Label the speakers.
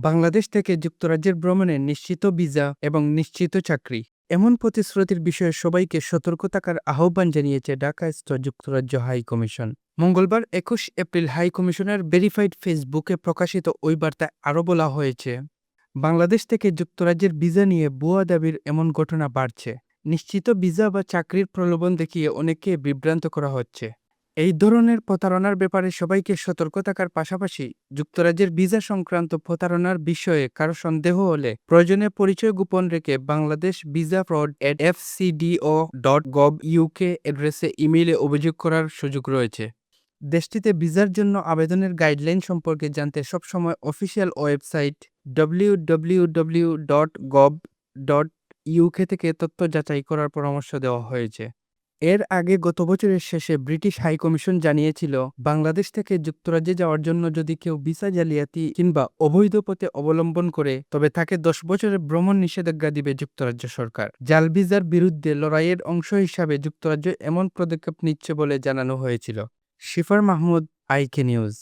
Speaker 1: বাংলাদেশ থেকে যুক্তরাজ্যের ভ্রমণে নিশ্চিত ভিসা এবং নিশ্চিত চাকরি এমন প্রতিশ্রুতির বিষয়ে সবাইকে সতর্ক থাকার আহ্বান জানিয়েছে ঢাকাস্থ যুক্তরাজ্য হাই কমিশন। মঙ্গলবার ২১ এপ্রিল হাই কমিশনের ভেরিফাইড ফেসবুকে প্রকাশিত ওই বার্তায় আরও বলা হয়েছে, বাংলাদেশ থেকে যুক্তরাজ্যের ভিসা নিয়ে ভুয়া দাবির এমন ঘটনা বাড়ছে। নিশ্চিত ভিসা বা চাকরির প্রলোভন দেখিয়ে অনেককে বিভ্রান্ত করা হচ্ছে। এই ধরনের প্রতারণার ব্যাপারে সবাইকে সতর্ক থাকার পাশাপাশি যুক্তরাজ্যের ভিসা সংক্রান্ত প্রতারণার বিষয়ে কারো সন্দেহ হলে প্রয়োজনে পরিচয় গোপন রেখে বাংলাদেশ ভিসা ফ্রড @fcdo.gov.uk অ্যাড্রেসে ইমেইলে অভিযোগ করার সুযোগ রয়েছে। দেশটিতে ভিসার জন্য আবেদনের গাইডলাইন সম্পর্কে জানতে সবসময় অফিসিয়াল ওয়েবসাইট www.gov.uk থেকে তথ্য যাচাই করার পরামর্শ দেওয়া হয়েছে। এর আগে গত বছরের শেষে ব্রিটিশ হাইকমিশন জানিয়েছিল, বাংলাদেশ থেকে যুক্তরাজ্যে যাওয়ার জন্য যদি কেউ ভিসা জালিয়াতি কিংবা অবৈধ পথে অবলম্বন করে তবে তাকে ১০ বছরের ভ্রমণ নিষেধাজ্ঞা দিবে যুক্তরাজ্য সরকার। জাল ভিসার বিরুদ্ধে লড়াইয়ের অংশ হিসাবে যুক্তরাজ্য এমন পদক্ষেপ নিচ্ছে বলে জানানো হয়েছিল। শিফার মাহমুদ, আইকে নিউজ।